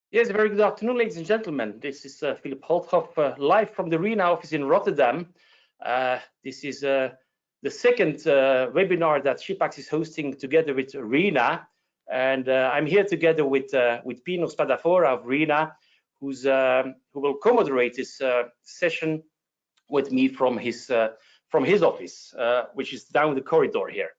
Yes, very good afternoon, ladies and gentlemen. This is Philippe Holthof, live from the RINA office in Rotterdam. This is the second webinar that Shippax is hosting together with RINA, and I'm here together with Pino Spadafora of RINA, who will co-moderate this session with me from his office, which is down the corridor here.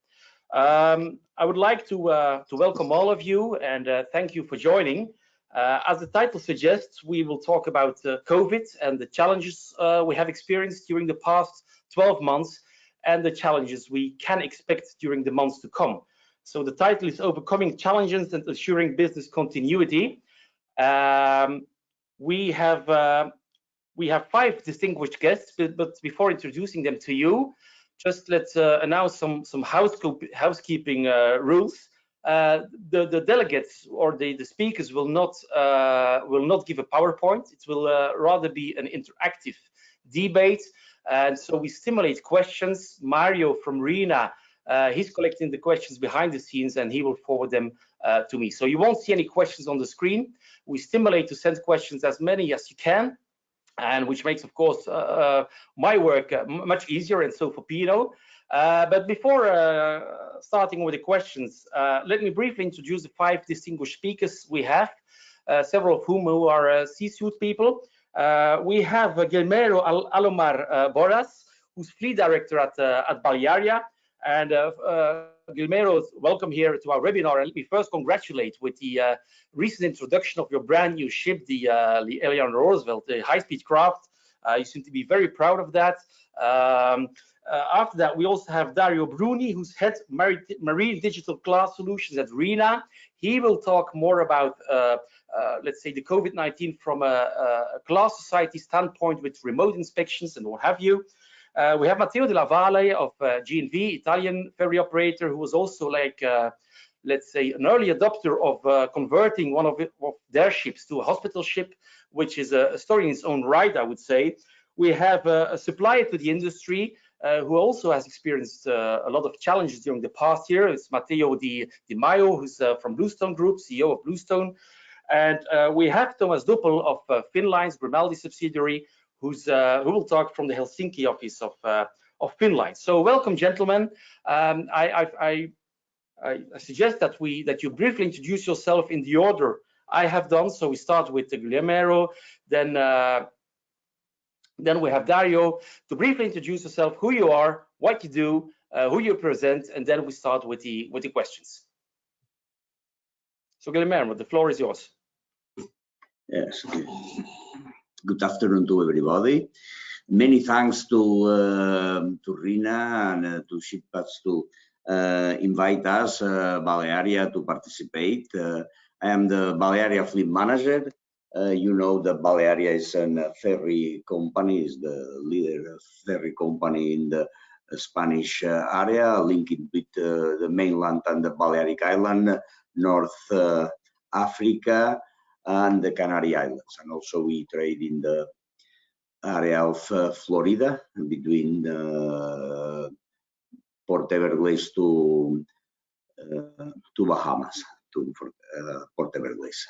I would like to welcome all of you and thank you for joining. As the title suggests, we will talk about COVID and the challenges we have experienced during the past 12 months and the challenges we can expect during the months to come. So the title is Overcoming Challenges and Assuring Business Continuity. We have 5 distinguished guests, but before introducing them to you, just let's announce some housekeeping rules. The delegates or the speakers will not give a PowerPoint. It will rather be an interactive debate, and so we stimulate questions. Mario from RINA, he's collecting the questions behind the scenes, and he will forward them to me. So you won't see any questions on the screen. We stimulate to send questions as many as you can, and which makes, of course, my work much easier, and so for Pino. But before starting with the questions, let me briefly introduce the 5 distinguished speakers we have, several of whom who are C-suite people. We have Guillermo Alomar Borras, who's fleet director at Balearia. And Guillermo, welcome here to our webinar. And let me first congratulate with the recent introduction of your brand new ship, the Eleanor Roosevelt, the high-speed craft. You seem to be very proud of that. After that, we also have Dario Bruni, who's head Marine Digital Class Solutions at RINA. He will talk more about, let's say, the COVID-19 from a class society standpoint with remote inspections and what have you. We have Matteo Della Valle of G&V, Italian ferry operator, who was also like, let's say, an early adopter of converting one of their ships to a hospital ship, which is a story in its own right, I would say. We have a supplier to the industry who also has experienced a lot of challenges during the past year. It's Matteo Di Maio, who's from Bluestone Group, CEO of Bluestone. And we have Thomas Doepel of Finnlines, Grimaldi subsidiary, who will talk from the Helsinki office of Finnlines. So welcome, gentlemen. I suggest that you briefly introduce yourself in the order I have done. So we start with Guillermo, then we have Dario to briefly introduce yourself, who you are, what you do, who you present, and then we start with the questions. So Guillermo, the floor is yours. Yes. Okay. Good afternoon to everybody. Many thanks to RINA and to Shippax to invite us, Balearia, to participate. I am the Balearia fleet manager. You know that Balearia is a ferry company, is the leader ferry company in the Spanish area, linking with the mainland and the Balearic Island, North Africa, and the Canary Islands. And also we trade in the area of Florida, between Port Everglades to Bahamas, to Port Everglades.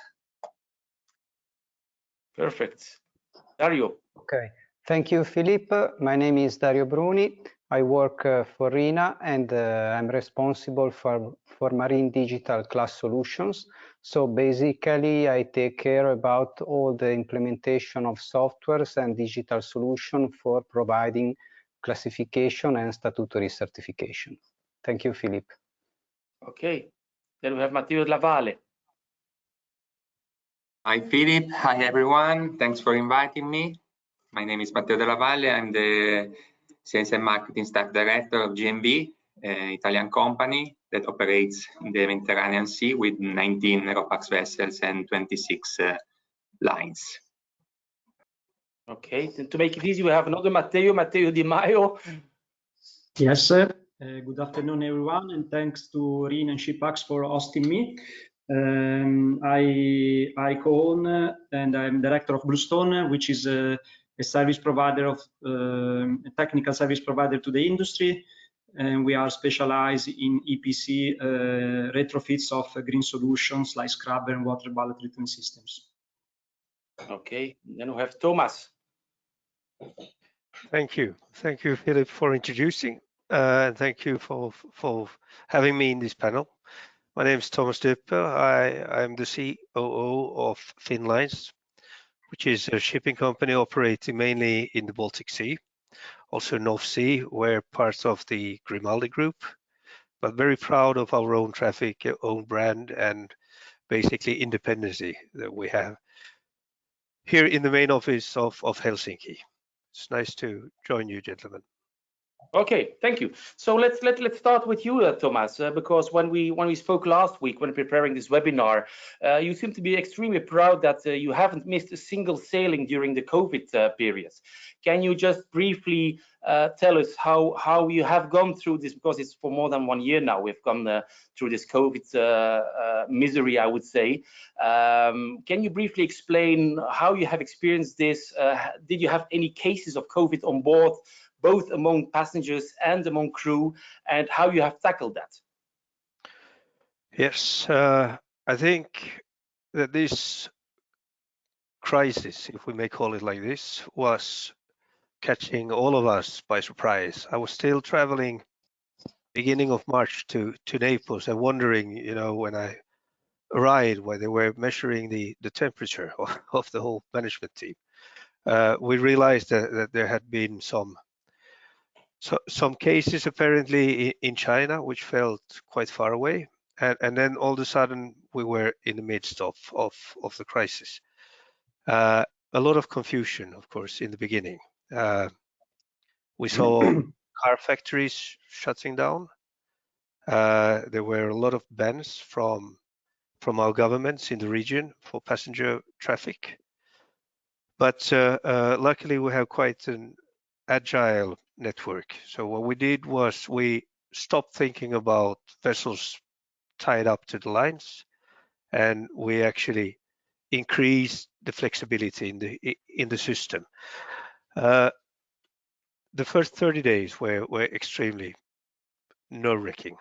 Perfect. Dario. Okay. Thank you, Philippe. My name is Dario Bruni. I work for RINA, and I'm responsible for Marine Digital Class Solutions. So basically, I take care about all the implementation of softwares and digital solution for providing classification and statutory certification. Thank you, Philippe. Okay. Then we have Matteo Della Valle. Hi, Philippe. Hi, everyone. Thanks for inviting me. My name is Matteo Della Valle. I'm the Sales and Marketing Staff Director of G&V, an Italian company that operates in the Mediterranean Sea with 19 RoPax vessels and 26 lines. Okay, and to make it easy, we have another Matteo Di Maio. Yes, good afternoon, everyone, and thanks to RINA and Shippax for hosting me. I co-own and I'm director of Bluestone, which is a service provider of a technical service provider to the industry. and we are specialized in EPC retrofits of green solutions like scrubber and water ballast treatment systems. Okay, then we have Thomas. Thank you, Philippe, for introducing, and thank you for having me in this panel. My name is Thomas Doepel. I am the COO of Finnlines, which is a shipping company operating mainly in the Baltic Sea, also North Sea. We're part of the Grimaldi Group, but very proud of our own traffic, own brand, and basically independency that we have here in the main office of Helsinki. It's nice to join you, gentlemen. Okay, thank you. So let's start with you, Thomas, because when we spoke last week when preparing this webinar, you seem to be extremely proud that you haven't missed a single sailing during the COVID period. Can you just briefly tell us how you have gone through this, because it's for more than 1 year now we've gone through this COVID misery, I would say. Can you briefly explain how you have experienced this? Did you have any cases of COVID on board, both among passengers and among crew, and how you have tackled that? Yes, I think that this crisis, if we may call it like this, was catching all of us by surprise. I was still traveling beginning of March to Naples and wondering, you know, when I arrived, where they were measuring the temperature of the whole management team, we realized that there had been some cases apparently in China, which felt quite far away, and then all of a sudden we were in the midst of the crisis. A lot of confusion, of course, in the beginning. We saw car factories shutting down. There were a lot of bans from our governments in the region for passenger traffic, but luckily we have quite an agile network. So what we did was we stopped thinking about vessels tied up to the lines, and we actually increased the flexibility in the system. The first 30 days were extremely nerve-wracking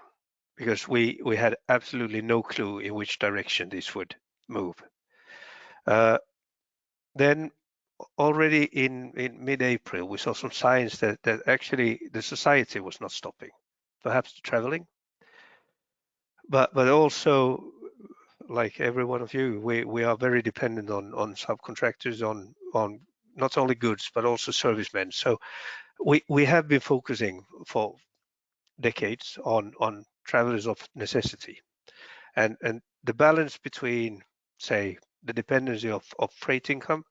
because we had absolutely no clue in which direction this would move. Then already in mid-April, we saw some signs that actually the society was not stopping, perhaps the traveling, but also, like every one of you, we are very dependent on subcontractors, on not only goods but also servicemen. So we have been focusing for decades on travelers of necessity, and the balance between, say, the dependency of freight income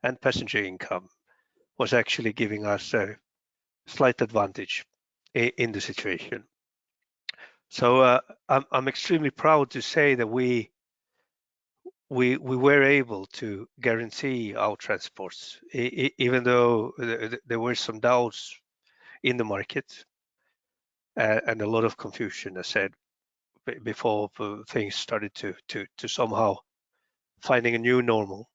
and passenger income was actually giving us a slight advantage in the situation. So I'm extremely proud to say that we were able to guarantee our transports, even though there were some doubts in the market and a lot of confusion, as said, before things started to somehow finding a new normal.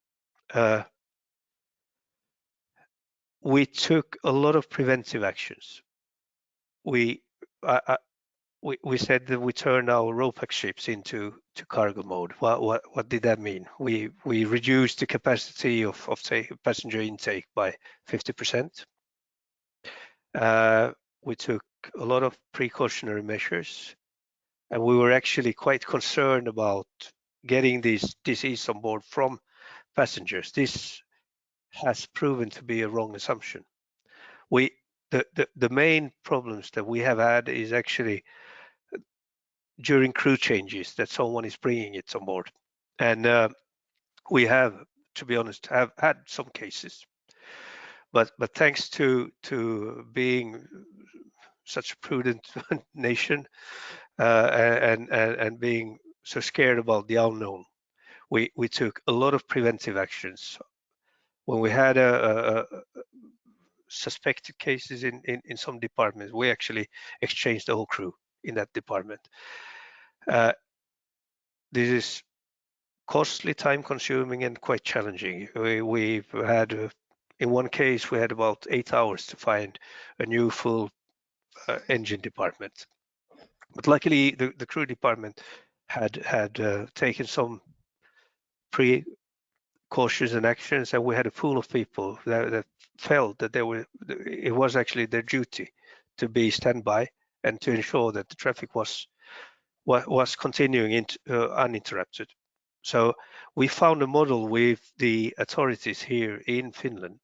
We took a lot of preventive actions. We said that we turned our RoPax ships into cargo mode. What did that mean? We reduced the capacity of say passenger intake by 50%. We took a lot of precautionary measures, and we were actually quite concerned about getting this disease on board from passengers. This has proven to be a wrong assumption. The main problems that we have had is actually during crew changes that someone is bringing it on board, and we have, to be honest, have had some cases, but thanks to being such a prudent nation and being so scared about the unknown, we took a lot of preventive actions. When we had a suspected cases in some departments, we actually exchanged the whole crew in that department. This is costly, time-consuming, and quite challenging. We've had, in one case, we had about 8 hours to find a new full engine department. But luckily, the crew department had taken some precautions actions, and we had a pool of people that felt that it was actually their duty to be standby and to ensure that the traffic was continuing uninterrupted. So we found a model with the authorities here in Finland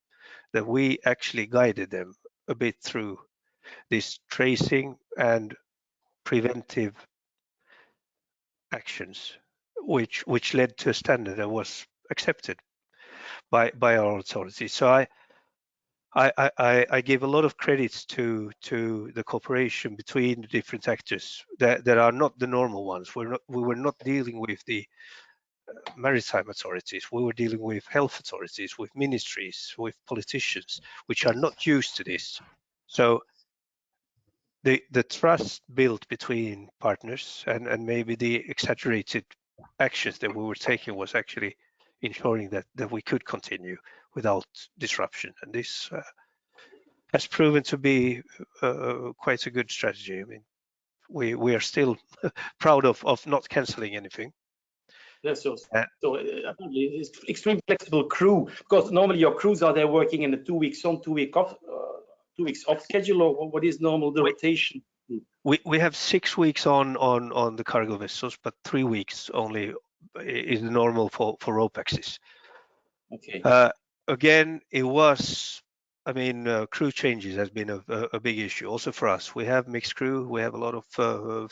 that we actually guided them a bit through this tracing and preventive actions, which led to a standard that was accepted by our authorities. So I give a lot of credits to the cooperation between the different actors that are not the normal ones. We were not dealing with the maritime authorities. We were dealing with health authorities, with ministries, with politicians, which are not used to this. So the trust built between partners and maybe the exaggerated actions that we were taking was actually ensuring that we could continue without disruption. And this has proven to be quite a good strategy. I mean, we are still proud of not canceling anything. Yes, so apparently it's extremely flexible crew, because normally your crews are there working in a 2 weeks on, 2 week off, 2 weeks off schedule, or what is normal the rotation? We have 6 weeks on the cargo vessels, but 3 weeks only is normal for RoPaxes. Okay. Again, it was, I mean, crew changes has been a big issue also for us. We have mixed crew. We have a lot of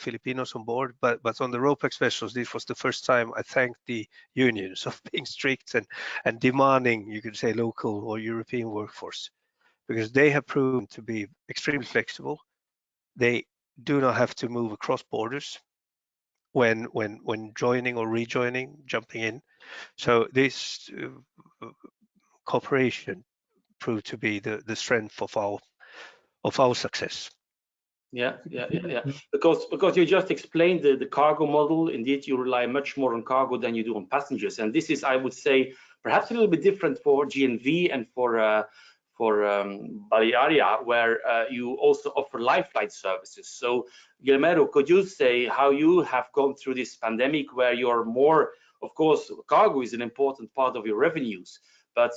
Filipinos on board, but on the RoPax vessels, this was the first time I thanked the unions of being strict and demanding, you could say, local or European workforce, because they have proven to be extremely flexible. They do not have to move across borders when joining or rejoining, jumping in. So this cooperation proved to be the strength of our success. Yeah. Because you just explained the cargo model. Indeed, you rely much more on cargo than you do on passengers, and this is, I would say, perhaps a little bit different for GNV and for Balearia, where you also offer life flight services. So, Guillermo, could you say how you have gone through this pandemic, where you're more, of course, cargo is an important part of your revenues, but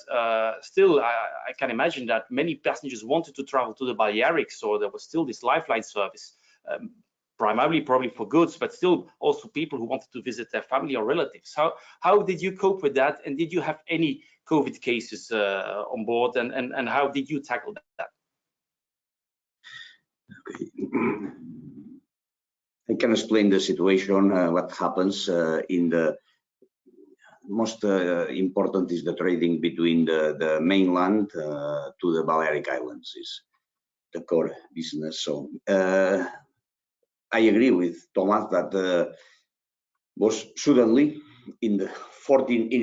still, I can imagine that many passengers wanted to travel to the Balearics, so there was still this lifeline service, primarily probably for goods, but still also people who wanted to visit their family or relatives. How did you cope with that, and did you have any COVID cases on board, and how did you tackle that? Okay. I can explain the situation, what happens in the most important is the trading between the mainland to the Balearic Islands is the core business. So I agree with Thomas that was suddenly in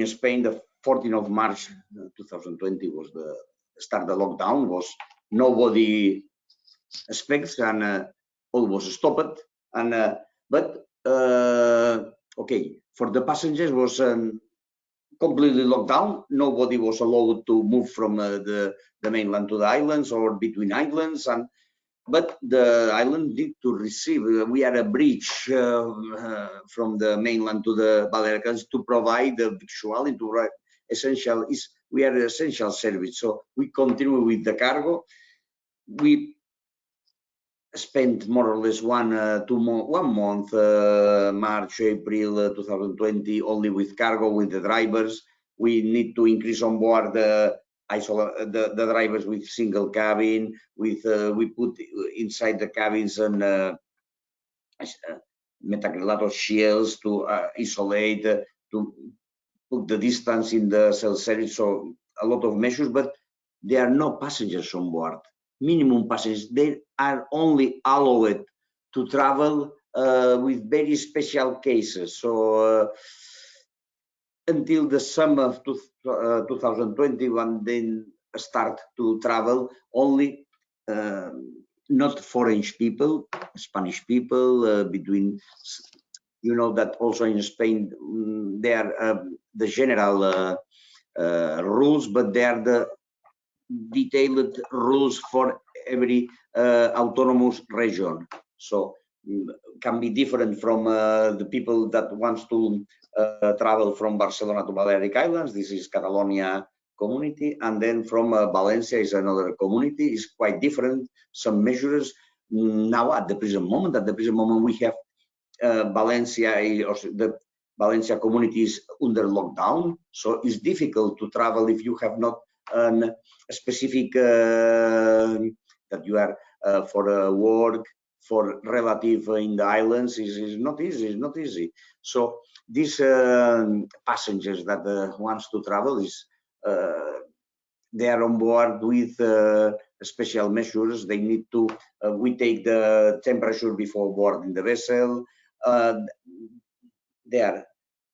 Spain, the 14th of March 2020 was the start of the lockdown. Was nobody expects, and all was stopped. And but okay, for the passengers was completely locked down. Nobody was allowed to move from the mainland to the islands or between islands, but the island need to receive. We had a bridge from the mainland to the Balearics to provide the victualling to essential. We are an essential service, so we continue with the cargo. We spent more or less one month, March, April 2020, only with cargo, with the drivers. We need to increase on board the drivers with single cabin. We put inside the cabins and metacrilato shields to isolate, to put the distance in the self-service. So a lot of measures, but there are no passengers on board. Minimum passengers. They are only allowed to travel with very special cases. So until the summer of 2021, then start to travel only not foreign people, Spanish people between. You know that also in Spain they are the general rules, but they are the detailed rules for every autonomous region. So can be different from the people that wants to travel from Barcelona to Balearic Islands. This is Catalonia community, and then from Valencia is another community. It's quite different. Some measures now at the present moment. At the present moment, we have Valencia, or the Valencia community is under lockdown, so it's difficult to travel if you have not a specific that you are for work, for relative in the islands is not easy. It's not easy. So these passengers that wants to travel is they are on board with special measures. They need to we take the temperature before boarding the vessel. There are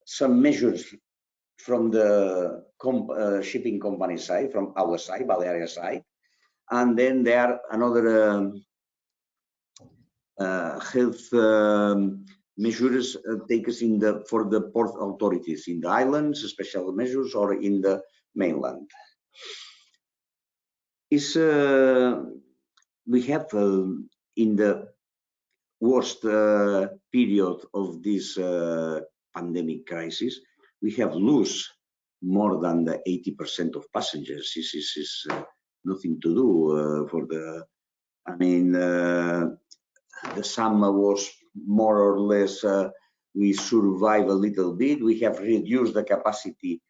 some measures from the shipping company side, from our side, Balearia side, and then there are another health measures taken for the port authorities in the islands, special measures, or in the mainland. Is we have in the worst period of this pandemic crisis, we have lost more than the 80% of passengers. This is nothing to do for the. I mean, the summer was more or less. We survive a little bit. We have reduced the capacity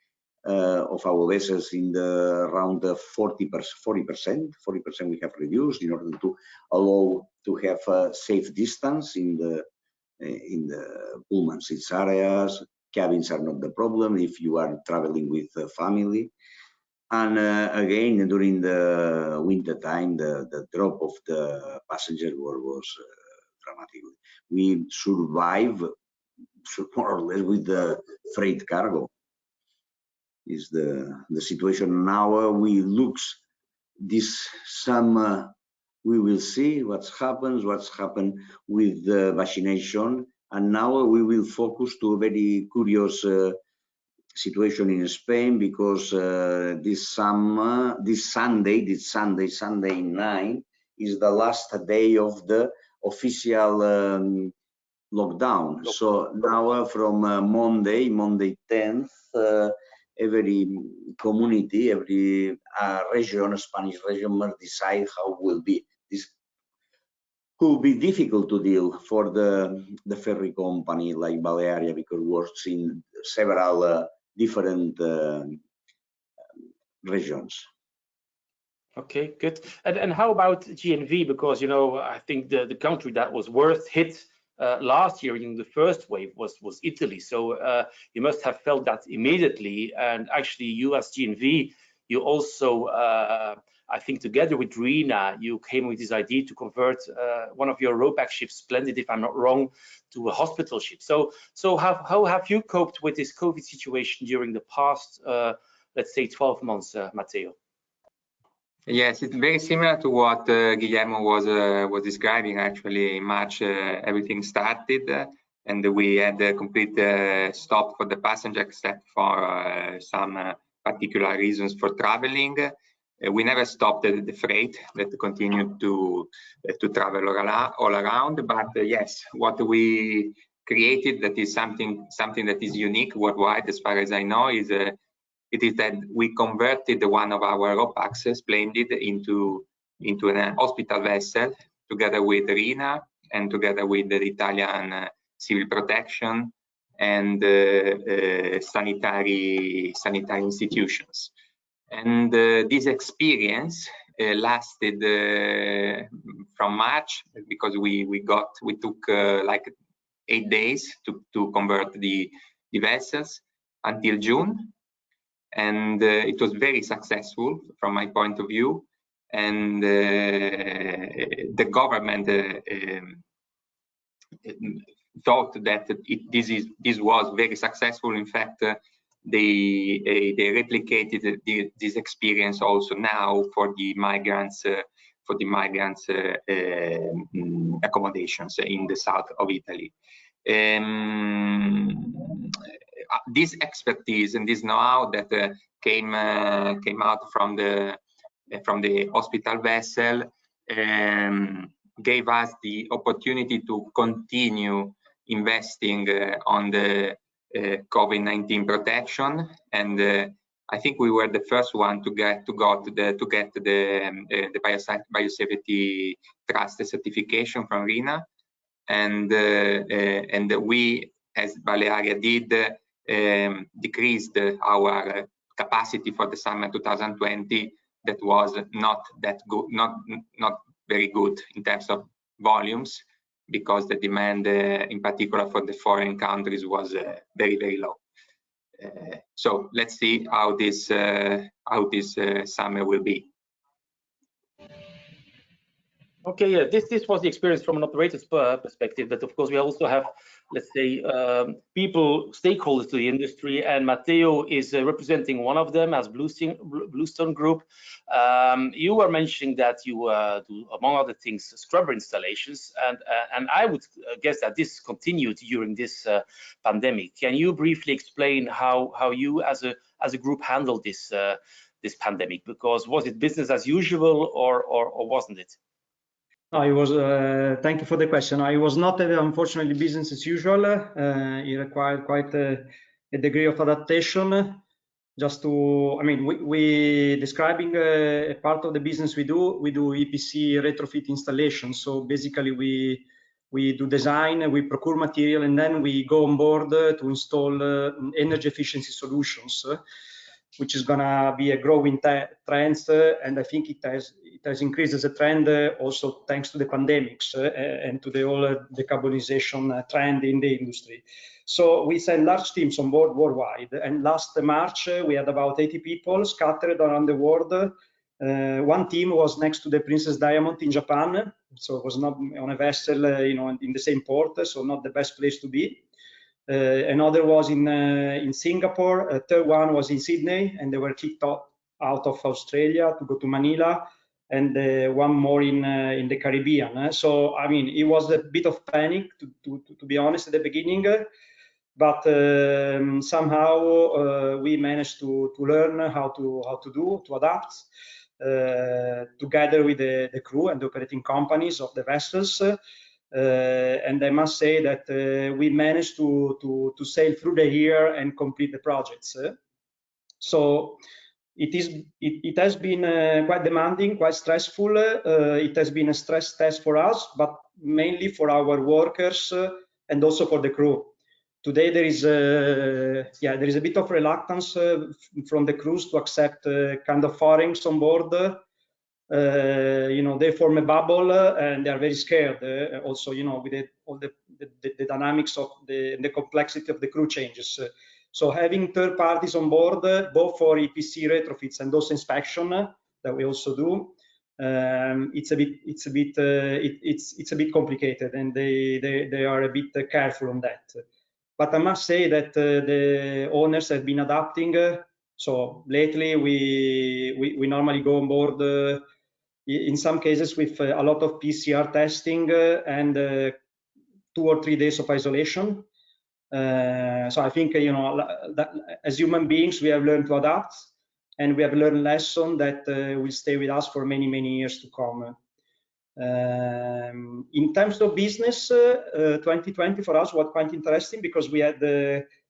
of our vessels in the around 40%. 40% we have reduced in order to allow to have a safe distance in the Pullman seats areas. Cabins are not the problem if you are traveling with a family. And again, during the winter time, the drop of the passenger was dramatic. We survive more or less with the freight cargo. Is the situation now. We looks this summer. We will see what's happened with the vaccination, and now we will focus to a very curious situation in Spain, because this Sunday 9 is the last day of the official lockdown. So now from Monday 10th, every community, every region, Spanish region, must decide how it will be. This could be difficult to deal for the ferry company like Balearia, because it works in several different regions. Okay, good. And how about GNV? Because, you know, I think the country that was worst hit last year in the first wave was Italy. So you must have felt that immediately. And actually, you as GNV, you also, I think together with RINA, you came with this idea to convert one of your RoPax ships, Splendid, if I'm not wrong, to a hospital ship. So how have you coped with this COVID situation during the past, let's say, 12 months, Matteo? Yes, it's very similar to what Guillermo was describing. Actually, in March, everything started, and we had a complete stop for the passenger, except for some particular reasons for traveling. We never stopped the freight that continued to travel all around. But yes, what we created, that is something that is unique worldwide, as far as I know, is it is that we converted one of our RoPax, Splendid, into an hospital vessel, together with RINA and together with the Italian civil protection and sanitary institutions. And this experience lasted from March, because we took like 8 days to convert the vessels, until June. And it was very successful from my point of view. And the government thought that this was very successful. In fact, they replicated this experience also now for the migrants accommodations in the south of Italy. This expertise and this know-how that came out from the from the hospital vessel gave us the opportunity to continue investing on the COVID-19 protection, and I think we were the first one to get the biosafety trust certification from RINA, and we, as Balearia did, decreased our capacity for the summer 2020. That was not that good, not very good in terms of volumes, because the demand, in particular for the foreign countries, was very, very low. So let's see how this summer will be. Okay, yeah, this was the experience from an operator's perspective, but of course we also have, let's say, people, stakeholders to the industry, and Matteo is representing one of them as Bluestone Group. You were mentioning that you do, among other things, scrubber installations, and I would guess that this continued during this pandemic. Can you briefly explain how you as a group handled this this pandemic? Because was it business as usual or wasn't it? No, it was. Thank you for the question. It was not, unfortunately, business as usual. It required quite a degree of adaptation. Just to, I mean, we describing a part of the business we do EPC retrofit installation. So basically, we do design, we procure material, and then we go on board to install energy efficiency solutions, which is gonna be a growing trend, and I think it has increased as a trend also thanks to the pandemics and to the whole decarbonization trend in the industry. So we send large teams on board worldwide, and last March we had about 80 people scattered around the world. One team was next to the Princess Diamond in Japan, so it was not on a vessel, you know, in the same port, so not the best place to be. Another was in Singapore. A third one was in Sydney, and they were kicked out of Australia to go to Manila, and one more in the Caribbean. So I mean, it was a bit of panic, to be honest, at the beginning, but somehow we managed to learn how to adapt together with the crew and the operating companies of the vessels. And I must say that we managed to sail through the year and complete the projects. So it has been quite demanding, quite stressful. It has been a stress test for us, but mainly for our workers and also for the crew. Today there is a bit of reluctance from the crews to accept kind of foreigners on board. You know, they form a bubble and they are very scared. Also, you know, with all the dynamics of the complexity of the crew changes. So having third parties on board, both for EPC retrofits and those inspection that we also do, it's a bit complicated, and they are a bit careful on that. But I must say that the owners have been adapting. So lately we normally go on board in some cases with a lot of PCR testing and 2 or 3 days of isolation. So I think, you know, that as human beings we have learned to adapt, and we have learned a lesson that will stay with us for many, many years to come. In terms of business, 2020 for us was quite interesting because we had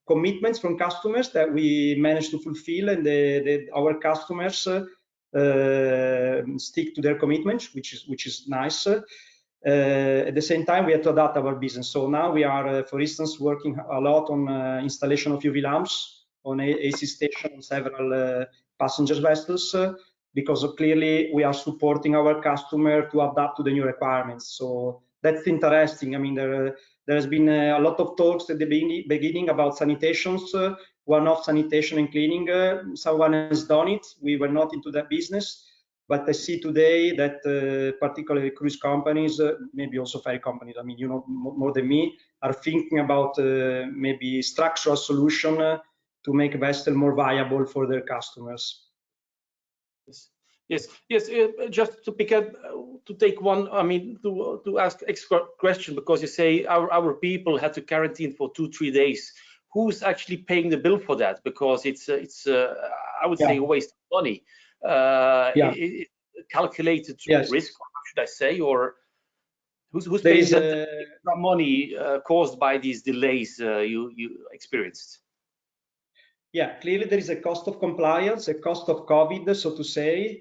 commitments from customers that we managed to fulfill, and our customers stick to their commitments, which is nice. At the same time, we had to adapt our business. So now we are, for instance, working a lot on installation of UV lamps on AC station on several passenger vessels, because clearly we are supporting our customer to adapt to the new requirements. So that's interesting. I mean, there has been a lot of talks at the beginning about sanitations, one-off sanitation and cleaning. Someone has done it. We were not into that business, but I see today that particularly cruise companies, maybe also ferry companies, I mean, you know more than me, are thinking about maybe structural solution to make a vessel more viable for their customers. Yes. Just to pick up, to take one, I mean, to ask extra question, because you say our people had to quarantine for 2-3 days. Who's actually paying the bill for that? Because it's I would say a waste of money. calculated yes. risk, or how should I say, or who's There paying is the extra money caused by these delays you experienced? Yeah, clearly there is a cost of compliance, a cost of COVID, so to say.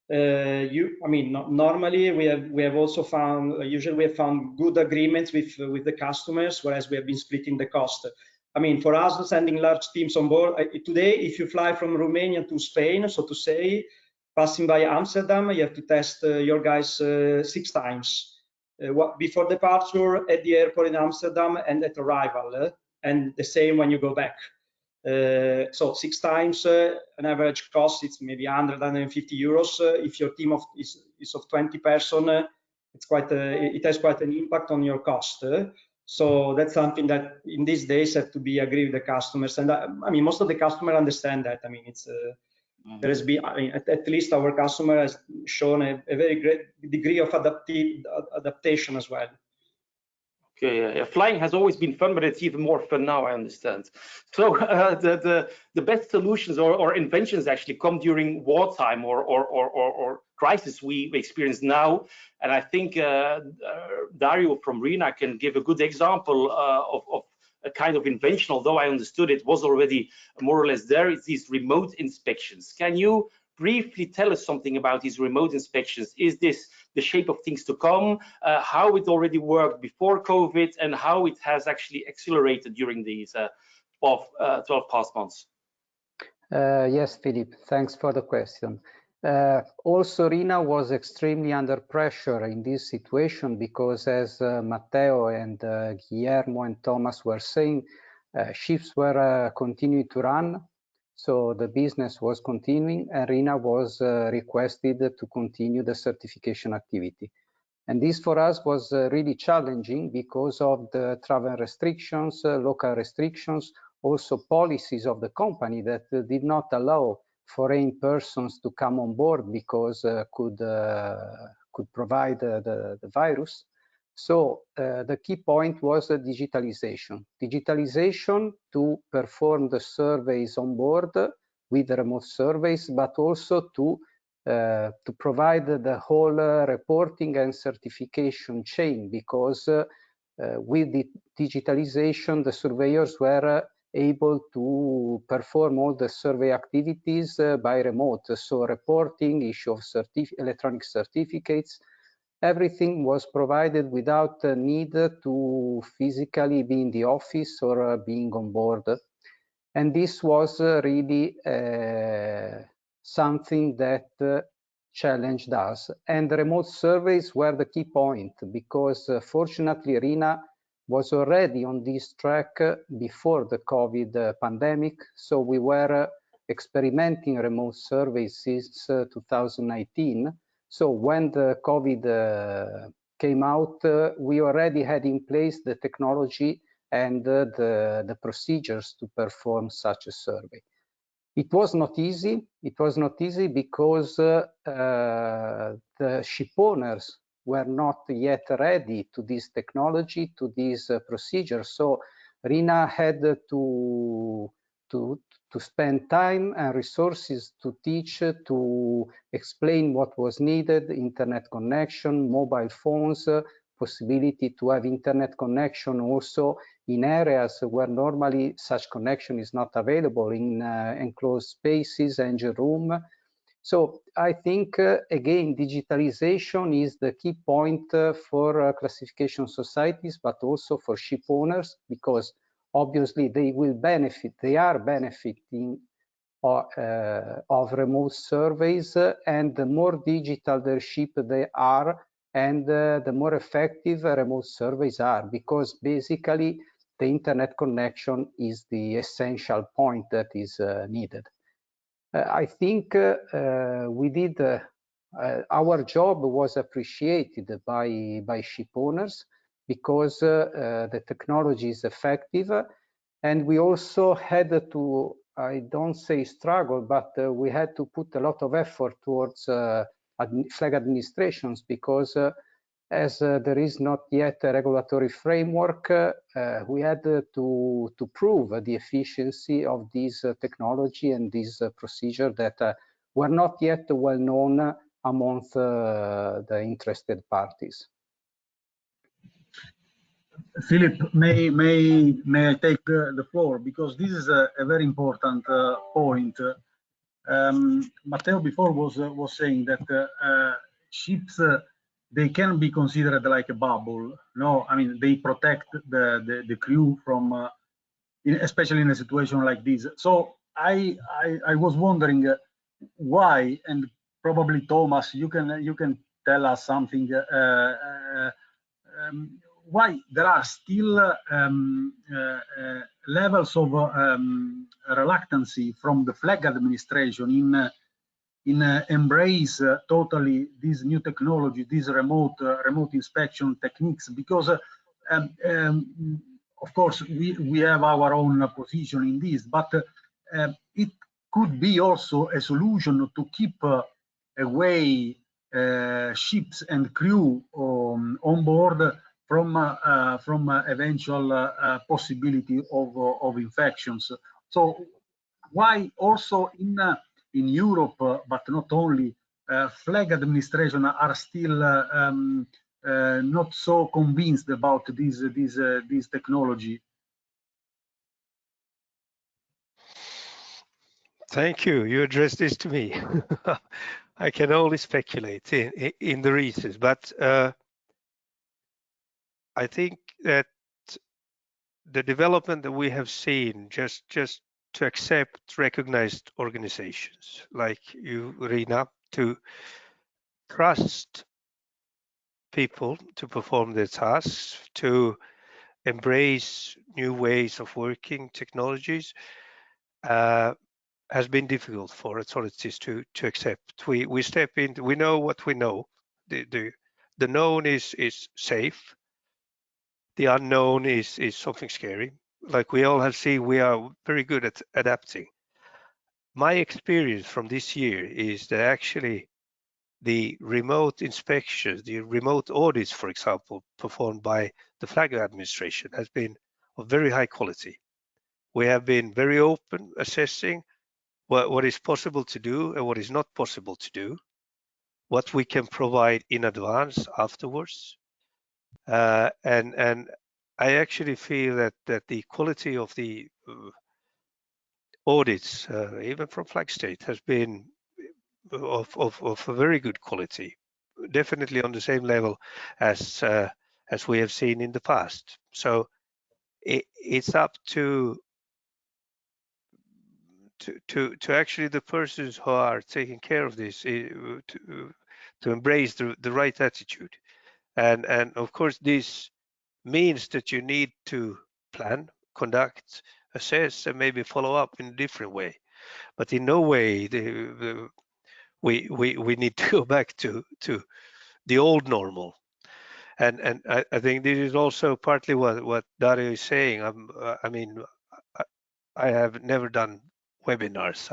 Normally we have also found, usually we have found good agreements with the customers, whereas we have been splitting the cost. I mean, for us, sending large teams on board, today, if you fly from Romania to Spain, so to say, passing by Amsterdam, you have to test your guys 6 times. Before departure, at the airport in Amsterdam, and at arrival, and the same when you go back. So 6 times an average cost, it's maybe 150 euros. If your team is of 20 person, it's it has quite an impact on your cost. So that's something that in these days have to be agreed with the customers. And most of the customers understand that. There has been, at least our customer has shown a very great degree of adaptation as well. Okay, yeah, flying has always been fun, but it's even more fun now, I understand. So the best solutions or inventions actually come during wartime or crisis we experience now. And I think Dario from RINA can give a good example of a kind of invention, although I understood it was already more or less there. It's these remote inspections. Can you briefly tell us something about these remote inspections? Is this the shape of things to come, how it already worked before COVID, and how it has actually accelerated during these 12 past months? Yes, Philippe, thanks for the question. Also, RINA was extremely under pressure in this situation because, as Matteo and Guillermo and Thomas were saying, ships were continuing to run. So the business was continuing, and RINA was requested to continue the certification activity. And this for us was really challenging because of the travel restrictions, local restrictions, also policies of the company that did not allow foreign persons to come on board because could provide the virus. So the key point was digitalization. Digitalization to perform the surveys on board with the remote surveys, but also to provide the whole reporting and certification chain, because with the digitalization, the surveyors were able to perform all the survey activities by remote. So reporting, issue of electronic certificates, everything was provided without the need to physically be in the office or being on board. And this was really something that challenged us. And the remote surveys were the key point, because fortunately RINA was already on this track before the COVID pandemic. So we were experimenting remote surveys since 2019. So when the COVID came out, we already had in place the technology and the procedures to perform such a survey. It was not easy. It was not easy because the ship owners were not yet ready to this technology, to this procedure. So RINA had to spend time and resources to teach, to explain what was needed: internet connection, mobile phones, possibility to have internet connection also in areas where normally such connection is not available, in enclosed spaces, engine room. So I think, again, digitalization is the key point for classification societies, but also for ship owners, because obviously they will benefit, they are benefiting of remote surveys, and the more digital their ship they are, and the more effective remote surveys are, because basically the internet connection is the essential point that is needed. I think we did, our job was appreciated by ship owners, because the technology is effective, and we also had to, I don't say struggle, but we had to put a lot of effort towards flag administrations, because as there is not yet a regulatory framework, we had to prove the efficiency of this technology and this procedure that were not yet well known amongst the interested parties. Philippe, may I take the floor, because this is a very important point. Matteo before was saying that ships they can be considered like a bubble. No, I mean they protect the crew from, especially in a situation like this. So I was wondering why, and probably Thomas, you can tell us something. Why there are still levels of reluctancy from the flag administration in embrace totally these new technology, these remote inspection techniques, because of course we have our own position in this, but it could be also a solution to keep away ships and crew on board from eventual possibility of infections. So why also in Europe, but not only, flag administration are still not so convinced about this technology? Thank you. You addressed this to me. I can only speculate in the reasons, but I think that the development that we have seen, just to accept recognized organizations like you, RINA, to trust people to perform their tasks, to embrace new ways of working, technologies, has been difficult for authorities to accept. We step in, we know what we know. The known is safe. The unknown is something scary. Like we all have seen, we are very good at adapting. My experience from this year is that actually the remote inspections, the remote audits, for example, performed by the flag administration has been of very high quality. We have been very open, assessing what is possible to do and what is not possible to do, what we can provide in advance afterwards. And I actually feel that the quality of the audits, even from flag state, has been of a very good quality, definitely on the same level as we have seen in the past. So it's up to actually the persons who are taking care of this to embrace the right attitude, and of course this means that you need to plan, conduct, assess, and maybe follow up in a different way. But in no way we need to go back to the old normal. And I think this is also partly what Dario is saying. I mean, I have never done webinars.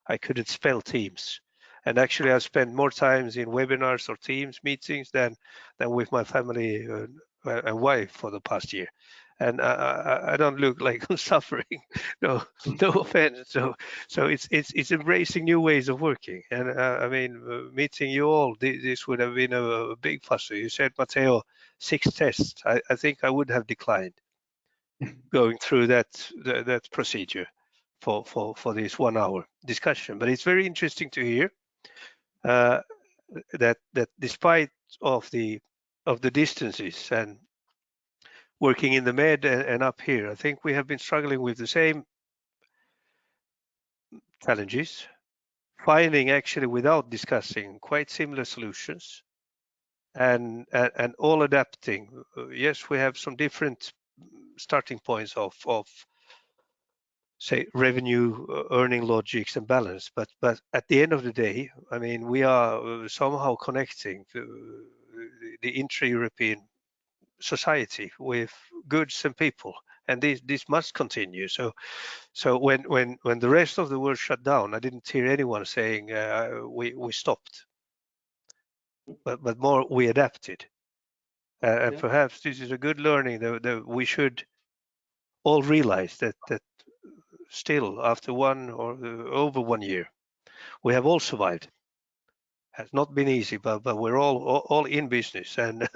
I couldn't spell Teams. And actually, I spent more times in webinars or Teams meetings than with my family and wife for the past year. And I don't look like I'm suffering. No offense. So it's embracing new ways of working. And I mean, meeting you all, this would have been a big fuss. You said, Matteo, 6 tests. I think I would have declined going through that procedure for this 1 hour discussion. But it's very interesting to hear that despite of the distances and working in the Med and up here, I think we have been struggling with the same challenges, finding actually without discussing quite similar solutions, and all adapting. Yes, we have some different starting points of say revenue earning logics and balance, but at the end of the day, I mean, we are somehow connecting the intra-European society with goods and people, and this must continue. So when the rest of the world shut down, I didn't hear anyone saying we stopped, but more we adapted. And perhaps this is a good learning that we should all realize that still after over 1 year, We have all survived. Has not been easy, but we're all in business, and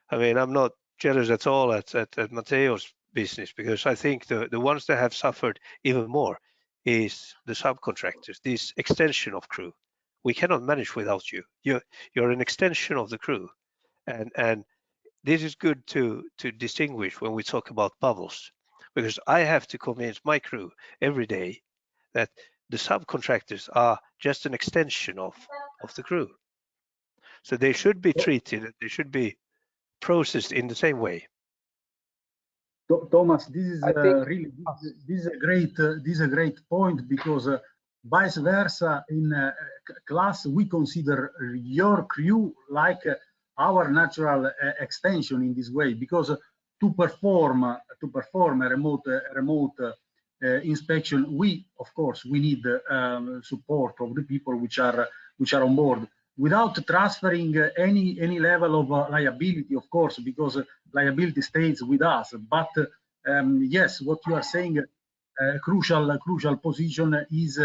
I mean, I'm not jealous at all at Matteo's business, because I think the ones that have suffered even more is the subcontractors, this extension of crew. We cannot manage without you. You're an extension of the crew, and this is good to distinguish when we talk about bubbles, because I have to convince my crew every day that the subcontractors are just an extension of the crew. So they should be treated, they should be processed in the same way. Thomas, this is really this is a great point, because vice versa in class we consider your crew like our natural extension in this way, because to perform a remote inspection, we of course we need support of the people which are on board, without transferring any level of liability, of course, because liability stays with us. But yes, what you are saying, crucial position is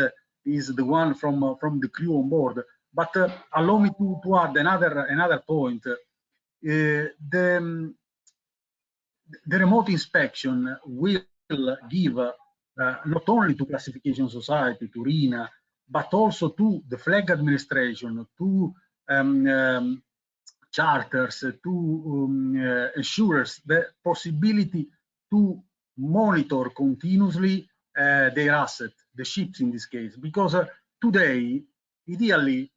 the one from the crew on board. But allow me to add another point. The remote inspection will give not only to classification society, to RINA, but also to the flag administration, to charters, to insurers, the possibility to monitor continuously their asset, the ships in this case, because today, ideally,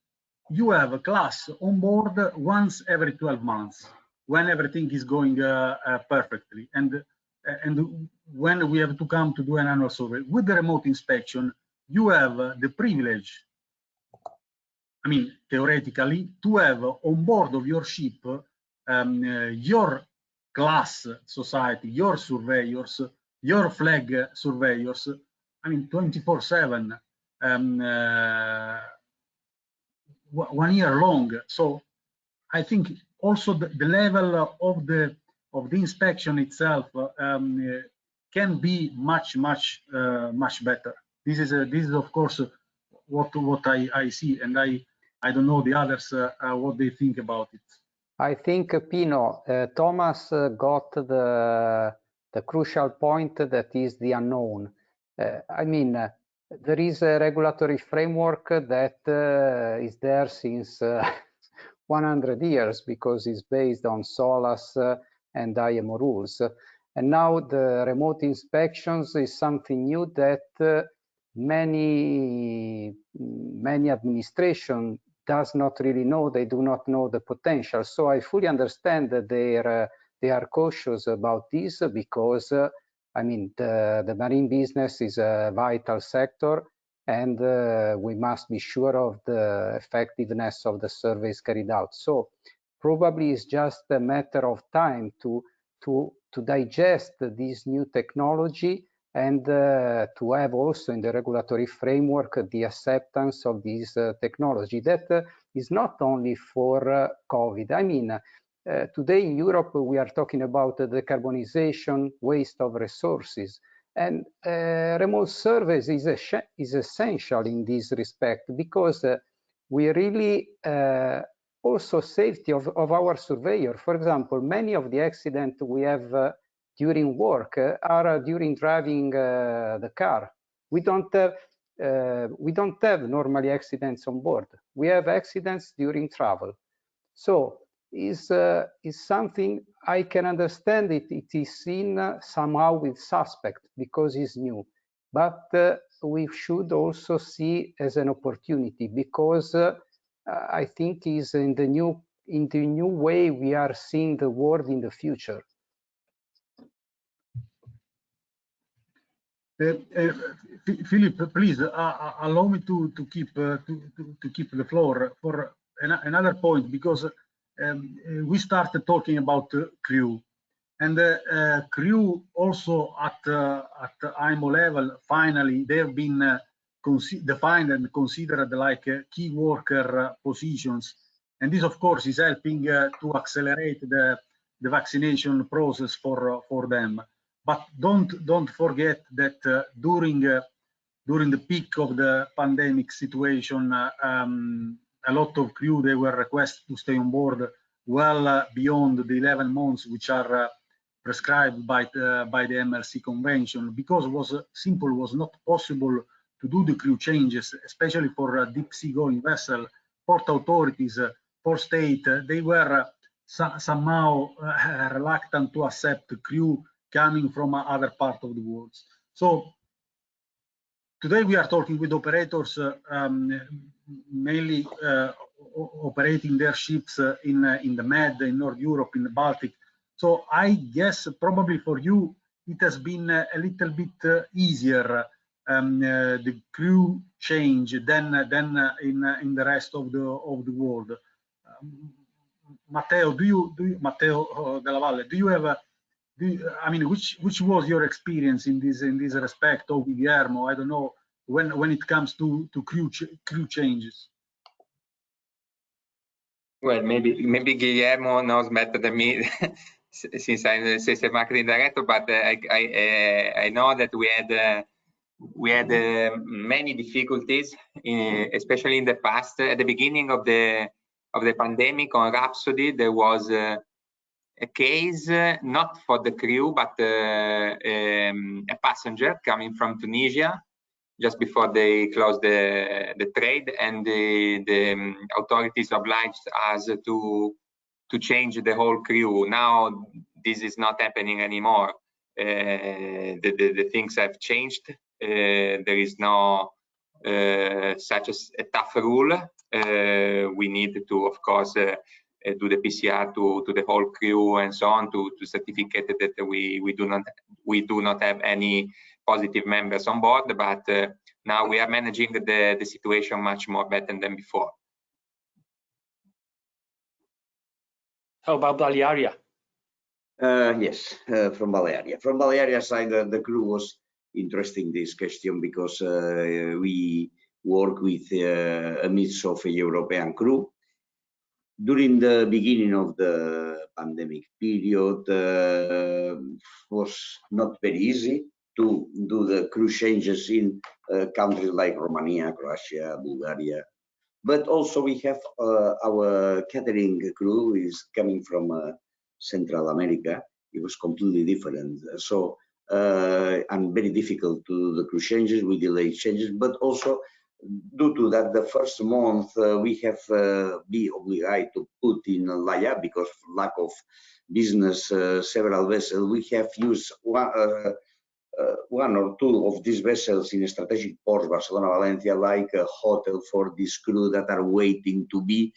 you have a class on board once every 12 months when everything is going perfectly, and when we have to come to do an annual survey. With the remote inspection, you have the privilege, I mean, theoretically, to have on board of your ship your class society, your surveyors, your flag surveyors, I mean, 24/7, 1 year long. So I think also the level of the inspection itself can be much better. This is of course what I see, and I don't know the others what they think about it. I think Pino, Thomas got the crucial point, that is the unknown. I mean, there is a regulatory framework that is there since 100 years, because it's based on SOLAS and IMO rules. And now the remote inspections is something new that many administration does not really know. They do not know the potential. So I fully understand that they are cautious about this, because I mean, the marine business is a vital sector, and we must be sure of the effectiveness of the surveys carried out. So probably it's just a matter of time to digest this new technology, and to have also in the regulatory framework the acceptance of this technology that is not only for COVID. I mean, today in Europe we are talking about the decarbonization, waste of resources, and remote surveys is essential in this respect, because we really also safety of our surveyor. For example, many of the accidents we have during work are during driving the car. We don't have normally accidents on board. We have accidents during travel. So is something I can understand. It is seen somehow with suspect because it's new, but we should also see as an opportunity, because I think is in the new way we are seeing the world in the future. Philippe, please allow me to keep the floor for another point, because we started talking about crew, and crew also at IMO level. Finally, they have been defined and considered like key worker positions, and this, of course, is helping to accelerate the vaccination process for them. But don't forget that during during the peak of the pandemic situation, a lot of crew, they were requested to stay on board well beyond the 11 months which are prescribed by the MRC convention, because it was not possible to do the crew changes, especially for a deep sea going vessel. Port authorities, port state, they were somehow reluctant to accept crew coming from other parts of the world. So today we are talking with operators mainly operating their ships in the Med, in North Europe, in the Baltic. So I guess probably for you it has been a little bit easier the crew change than in the rest of the world. Matteo, Matteo Della Valle, do you have I mean, which was your experience in this respect, or Guillermo? I don't know, when it comes to crew changes. Well, maybe Guillermo knows better than me since I'm the sales and marketing director. But I know that we had many difficulties, especially in the past. At the beginning of the pandemic on Rhapsody, there was a case not for the crew, but a passenger coming from Tunisia just before they closed the trade, and the authorities obliged us to change the whole crew. Now this is not happening anymore. The things have changed. There is no such a tough rule. We need to, of course, do the PCR to the whole crew and so on to certificate that we do not have any positive members on board. But now we are managing the situation much more better than before. How about Balearia? Yes, from Balearia. From Balearia side, the crew was interesting this question because we work with a mix of a European crew. During the beginning of the pandemic period, was not very easy to do the crew changes in countries like Romania, Croatia, Bulgaria. But also we have our catering crew is coming from Central America. It was completely different. So and very difficult to do the crew changes, we delay changes, but also due to that, the first month we have be obliged to put in layup because of lack of business, several vessels. We have used one or two of these vessels in strategic ports, Barcelona, Valencia, like a hotel for this crew that are waiting to be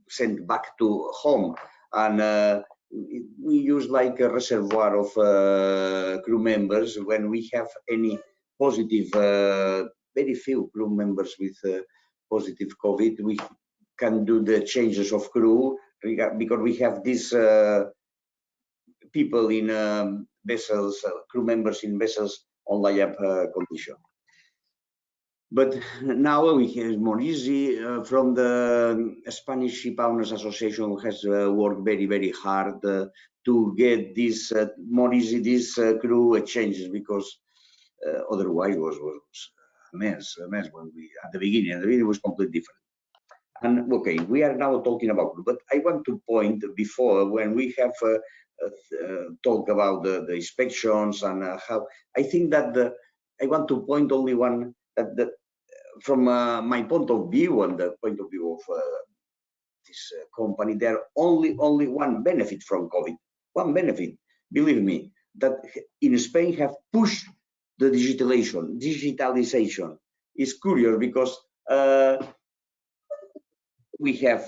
sent back to home. And we use like a reservoir of crew members. When we have any positive, very few crew members with positive COVID, we can do the changes of crew because we have these people in vessels, crew members in vessels on layup condition. But now we have more easy. From the Spanish Ship Owners Association has worked very, very hard to get this more easy, this crew changes, because otherwise was a mess when we, at the beginning was completely different. And okay, we are now talking about, but I want to point before when we have talked about the inspections and how, I think that I want to point only one, that from my point of view and the point of view of this company, there are only one benefit from COVID. One benefit, believe me, that in Spain have pushed the digitalization. It's curious because we have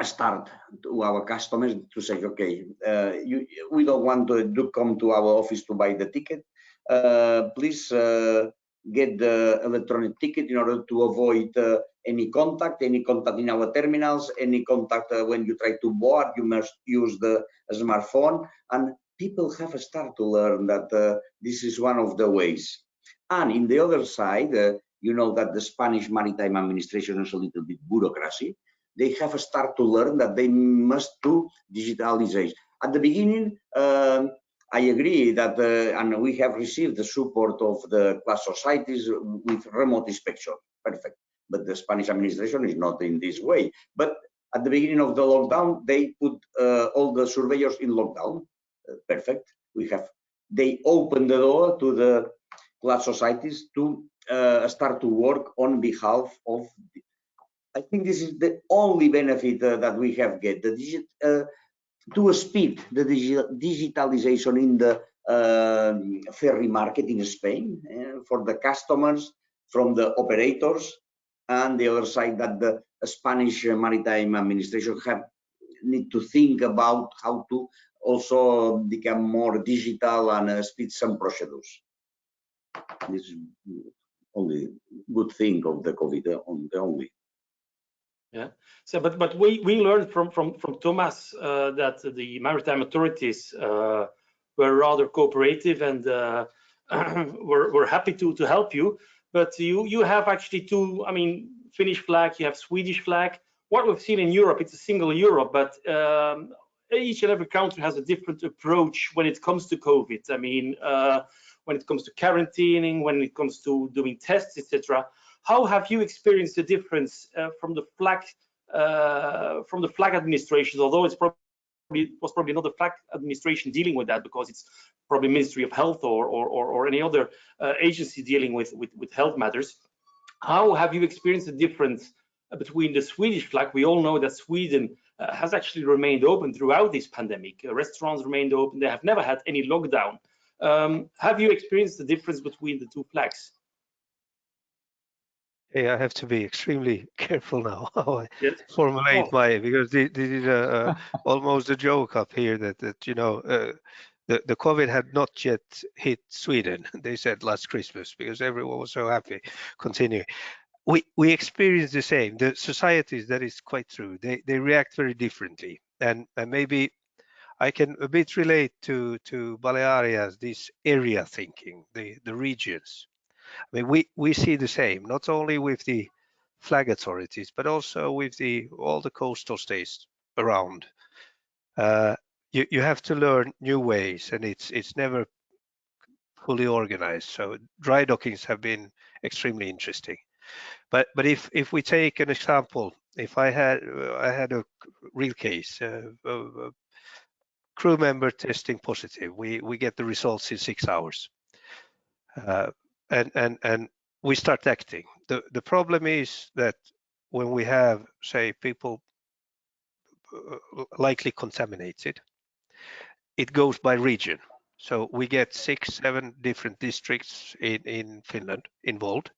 start to our customers to say, okay, we don't want to come to our office to buy the ticket. Please get the electronic ticket in order to avoid any contact in our terminals, any contact when you try to board, you must use the smartphone. And people have started to learn that this is one of the ways. And in the other side, you know that the Spanish Maritime Administration is a little bit bureaucracy. They have started to learn that they must do digitalization. At the beginning, I agree that, and we have received the support of the class societies with remote inspection. Perfect. But the Spanish administration is not in this way. But at the beginning of the lockdown, they put all the surveyors in lockdown. Perfect. They opened the door to the class societies to start to work on behalf of. I think this is the only benefit that we have get to speed the digitalization in the ferry market in Spain for the customers, from the operators, and the other side that the Spanish Maritime Administration need to think about how to also become more digital and speed some procedures. This is only good thing of the COVID, only. Yeah. So, but we learned from Thomas that the maritime authorities were rather cooperative and were happy to help you. But you have actually two. I mean, Finnish flag. You have Swedish flag. What we've seen in Europe, it's a single Europe, but each and every country has a different approach when it comes to COVID. I mean, when it comes to quarantining, when it comes to doing tests, etc. How have you experienced the difference from the flag administrations? Although was probably not the flag administration dealing with that, because it's probably Ministry of Health or any other agency dealing with health matters. How have you experienced the difference between the Swedish flag? We all know that Sweden has actually remained open throughout this pandemic. Restaurants remained open. They have never had any lockdown. Have you experienced the difference between the two flags? Hey, I have to be extremely careful now how I Yes. formulate because this is almost a joke up here that you know the COVID had not yet hit Sweden. They said last Christmas because everyone was so happy. Continuing, we experience the same. The societies, that is quite true. They react very differently, and maybe I can a bit relate to Balearia's this area thinking, the regions. I mean, we see the same, not only with the flag authorities, but also with all the coastal states around. You have to learn new ways, and it's never fully organized. So dry dockings have been extremely interesting. But if we take an example, if I had a real case, a crew member testing positive, we get the results in 6 hours. And we start acting. The problem is that when we have, say, people likely contaminated, it goes by region. So we get 6-7 different districts in Finland involved,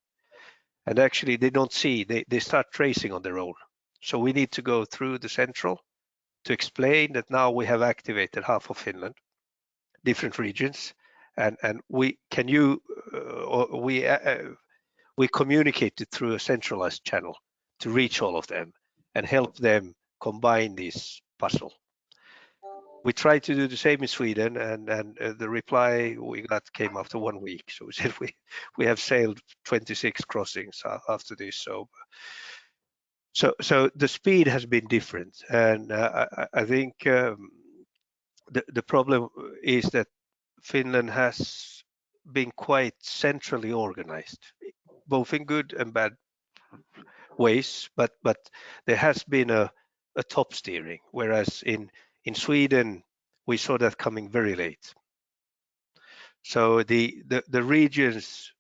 and actually they don't see, they start tracing on their own. So we need to go through the central to explain that now we have activated half of Finland, different regions, and we communicate it through a centralized channel to reach all of them and help them combine this puzzle. We tried to do the same in Sweden, and the reply we got came after 1 week. So we said we have sailed 26 crossings after this. So the speed has been different, and I think the problem is that Finland has been quite centrally organized, both in good and bad ways, but there has been a top steering, whereas in Sweden we saw that coming very late. So the regions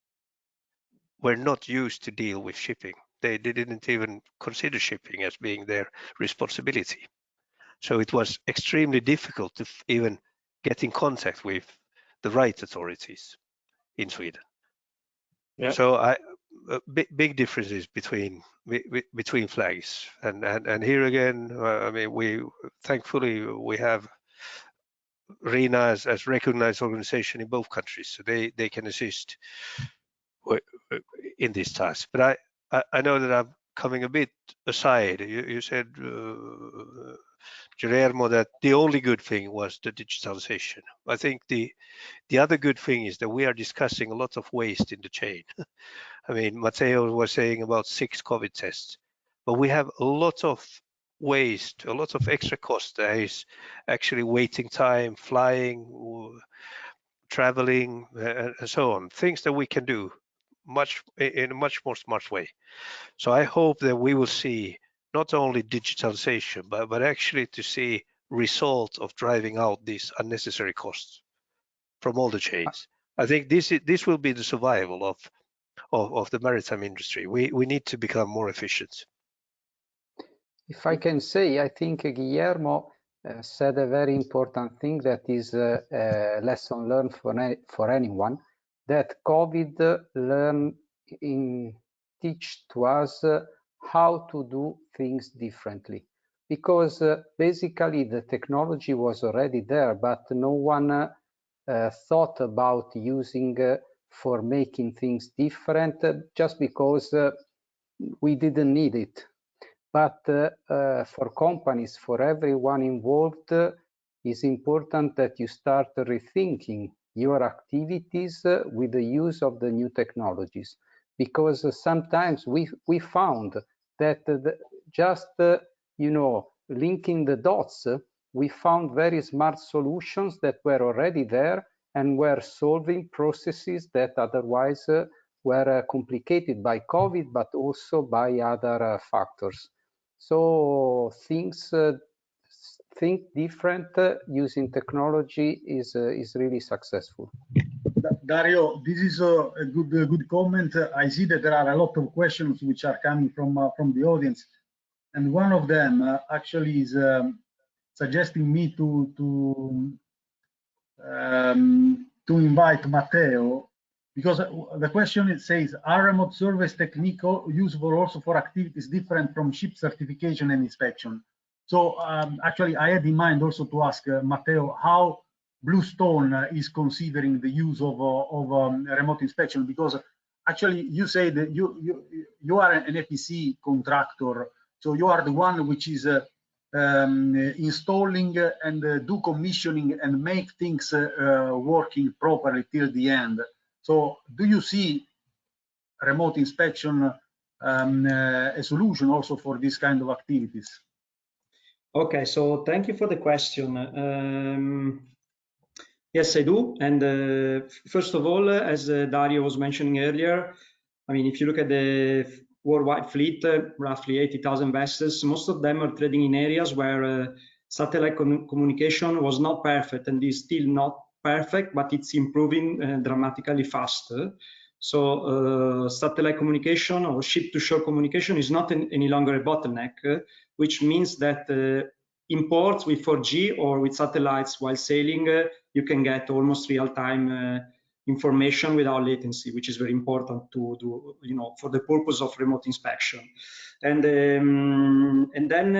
were not used to deal with shipping. They didn't even consider shipping as being their responsibility. So it was extremely difficult to even get in contact with the right authorities in Sweden. Yeah. So big differences between flags, and here again, I mean, thankfully we have RINA as recognized organization in both countries, so they can assist in this task. But I know that I'm coming a bit aside. You said, Guillermo, that the only good thing was the digitalization. I think the other good thing is that we are discussing a lot of waste in the chain. I mean, Matteo was saying about 6 COVID tests, but we have a lot of waste, a lot of extra cost. There is actually waiting time, flying, traveling, and so on. Things that we can do in a much more smart way. So I hope that we will see not only digitalization, but actually to see result of driving out these unnecessary costs from all the chains. I think this will be the survival of the maritime industry. We need to become more efficient. If I can say, I think Guillermo said a very important thing that is a lesson learned for anyone, that COVID teach to us how to do things differently. Because basically the technology was already there, but no one thought about using for making things different just because we didn't need it. But for companies, for everyone involved, it's important that you start rethinking your activities with the use of the new technologies, because sometimes we found that just linking the dots, we found very smart solutions that were already there and were solving processes that otherwise were complicated by COVID, but also by other factors. So think different using technology is really successful. Dario, this is a good comment. I see that there are a lot of questions which are coming from the audience, and one of them actually is suggesting me to invite Matteo, because the question says, are remote surveys technique useful also for activities different from ship certification and inspection? So actually I had in mind also to ask Matteo how Bluestone is considering the use of remote inspection, because actually you say that you are an EPC contractor, so you are the one which is installing and do commissioning and make things working properly till the end. So do you see remote inspection a solution also for this kind of activities? Okay, so thank you for the question. Yes, I do. And first of all, as Dario was mentioning earlier, I mean, if you look at the worldwide fleet, roughly 80,000 vessels, most of them are trading in areas where satellite communication was not perfect, and is still not perfect, but it's improving dramatically faster. So satellite communication or ship-to-shore communication is not any longer a bottleneck, which means that imports with 4G or with satellites while sailing, you can get almost real-time information without latency, which is very important to do, for the purpose of remote inspection. And then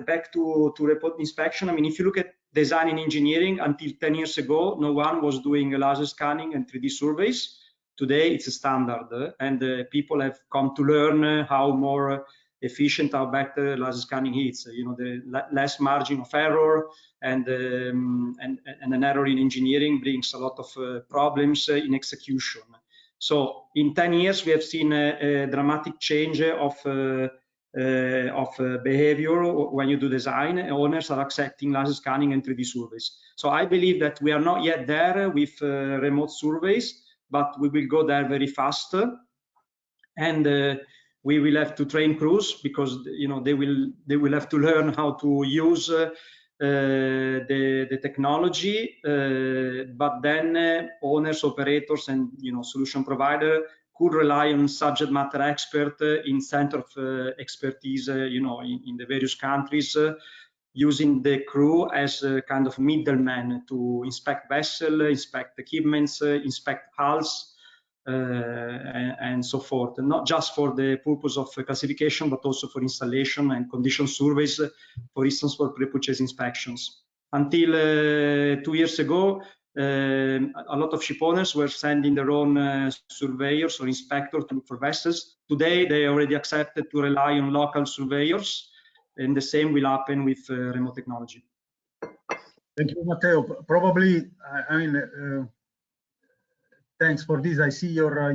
back to remote inspection. I mean, if you look at design and engineering, until 10 years ago, no one was doing laser scanning and 3D surveys. Today, it's a standard, and people have come to learn how more efficient, how better laser scanning is. The less margin of error, and an error in engineering brings a lot of problems in execution. So in 10 years, we have seen a dramatic change of behavior when you do design. Owners are accepting laser scanning and 3D surveys. So I believe that we are not yet there with remote surveys, but we will go there very fast. And we will have to train crews, because they will have to learn how to use the technology. But then owners, operators, and solution provider could rely on subject matter expert in center of expertise, in the various countries, using the crew as a kind of middleman to inspect vessel, inspect equipments, inspect hulls, and so forth, and not just for the purpose of classification, but also for installation and condition surveys, for instance, for pre-purchase inspections. Until 2 years ago, a lot of ship owners were sending their own surveyors or inspectors to look for vessels. Today, they already accepted to rely on local surveyors, and the same will happen with remote technology. Thank you, Matteo. Probably, I mean, thanks for this. I see your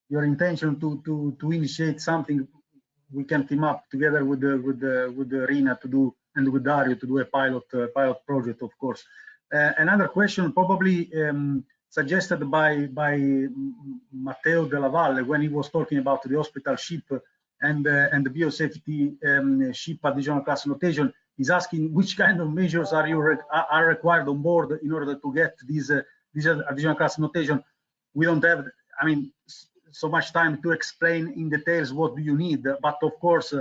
intention to initiate something we can team up together with the RINA to do, and with Dario to do a pilot project, of course. Another question probably suggested by Matteo Della Valle when he was talking about the hospital ship and the biosafety ship additional class notation. He's asking which kind of measures are required on board in order to get these additional class notation. We don't have, I mean, so much time to explain in details what do you need, but of course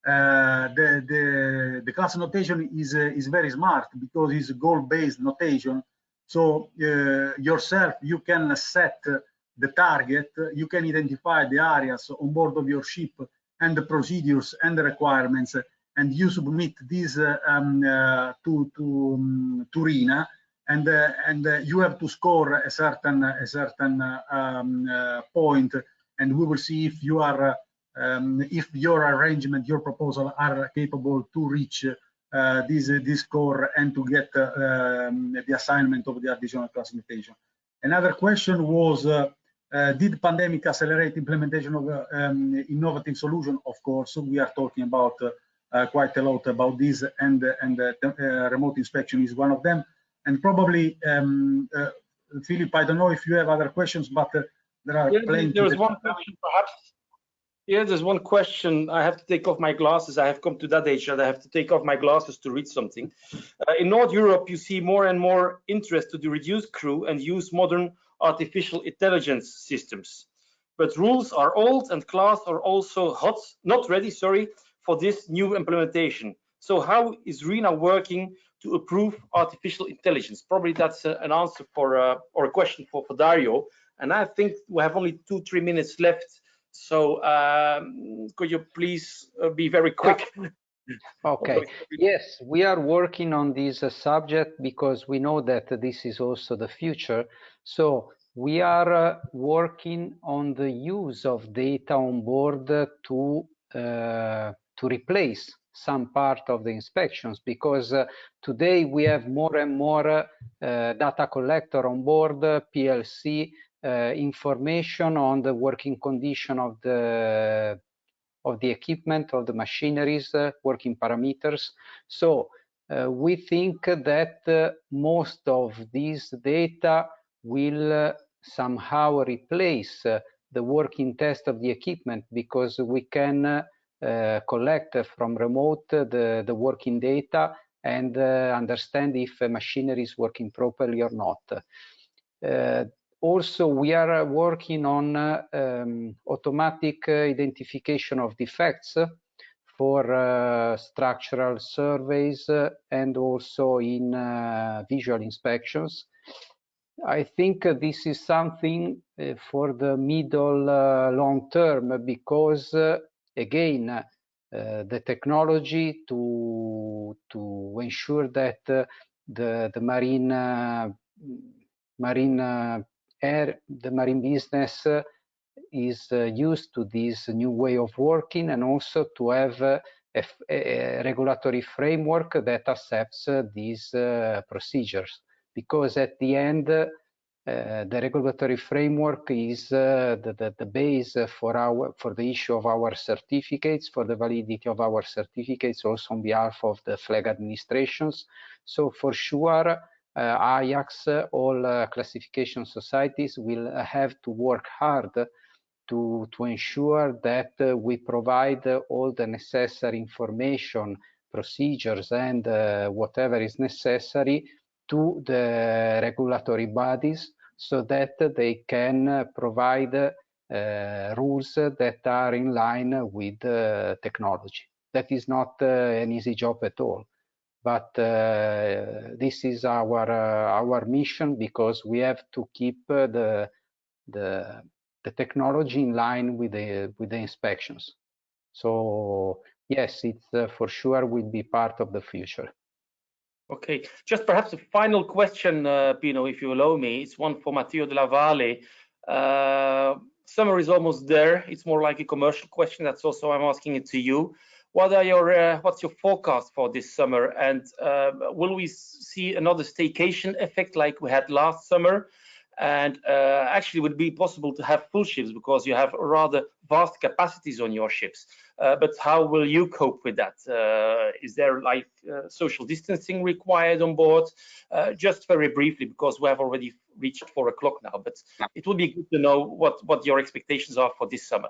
the class notation is very smart because it's goal-based notation. So yourself, you can set the target, you can identify the areas on board of your ship and the procedures and the requirements, and you submit these to RINA, and you have to score a certain point, and we will see if you are if your arrangement, your proposal are capable to reach this score and to get the assignment of the additional class notation. Another question was, did pandemic accelerate implementation of innovative solution? Of course, we are talking about quite a lot about this, and remote inspection is one of them. And probably, Philippe, I don't know if you have other questions, but there are plenty. There was one question, perhaps. Yeah, there's one question. I have to take off my glasses. I have come to that age that I have to take off my glasses to read something. In North Europe, you see more and more interest to reduce crew and use modern artificial intelligence systems. But rules are old and class are also not ready, sorry, for this new implementation. So how is RINA working to improve artificial intelligence? Probably that's an answer for or a question for Dario. And I think we have only 2-3 minutes left. So could you please be very quick? Okay. Yes, we are working on this subject because we know that this is also the future. So we are working on the use of data on board to replace some part of the inspections, because today we have more and more data collector on board, PLC, information on the working condition of the equipment, of the machineries, working parameters. So we think that most of these data will somehow replace the working test of the equipment, because we can collect from remote the working data and understand if a machinery is working properly or not. Also, we are working on automatic identification of defects for structural surveys and also in visual inspections. I think this is something for the middle long term, because again, the technology to ensure that the marine business is used to this new way of working, and also to have a regulatory framework that accepts these procedures, because at the end the regulatory framework is the base for the issue of our certificates, for the validity of our certificates, also on behalf of the flag administrations. So for sure, Ajax, all classification societies will have to work hard to ensure that we provide all the necessary information, procedures, and whatever is necessary to the regulatory bodies, so that they can provide rules that are in line with technology. That is not an easy job at all. But this is our mission, because we have to keep the technology in line with the inspections. So yes, it's for sure will be part of the future. Okay, just perhaps a final question, Pino, if you allow me. It's one for Matteo Della Valle. Summer is almost there. It's more like a commercial question. That's also I'm asking it to you. What are your what's your forecast for this summer, and will we see another staycation effect like we had last summer? and actually it would be possible to have full ships because you have rather vast capacities on your ships. But how will you cope with that? Is there like social distancing required on board? Just very briefly, because we have already reached 4 o'clock now, but it would be good to know what your expectations are for this summer.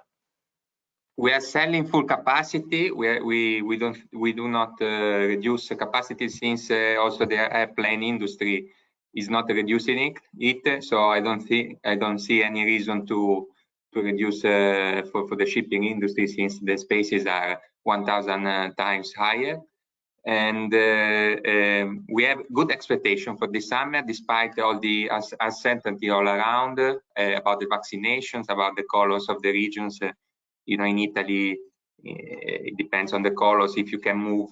We are selling full capacity. We do not reduce the capacity, since also the airplane industry is not reducing it. So I don't see any reason to reduce for the shipping industry, since the spaces are 1,000 times higher. And we have good expectation for this summer, despite all the uncertainty all around about the vaccinations, about the colors of the regions. You know, in Italy, it depends on the colors if you can move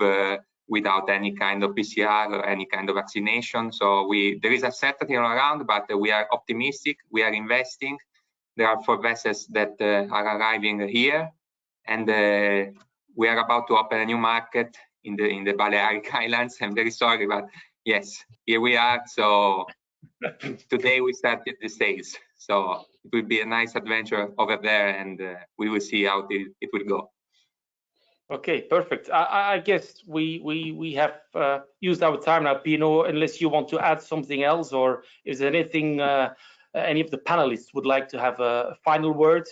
without any kind of PCR or any kind of vaccination. So there is uncertainty all around, but we are optimistic. We are investing. There are 4 vessels that are arriving here, and we are about to open a new market in the Balearic Islands. I'm very sorry, but yes, here we are. So today we started the sales. So it will be a nice adventure over there, and we will see how it will go. Okay, perfect. I guess we have used our time now, Pino, unless you want to add something else, or is there anything any of the panelists would like to have a final word?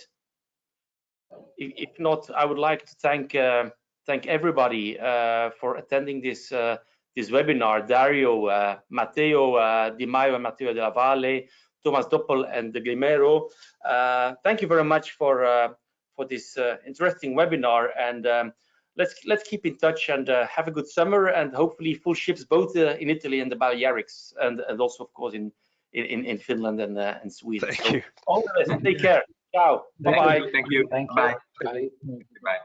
If not, I would like to thank everybody for attending this this webinar. Dario, Matteo Di Maio and Matteo Della Valle, Thomas Doepel and Guillermo. Thank you very much for this interesting webinar, and let's keep in touch and have a good summer, and hopefully full ships both in Italy and the Balearics, and also of course in Finland and Sweden. Thank you. All the best. Take care. Ciao. Bye bye. Thank you. Thank you. Bye. Bye. Bye.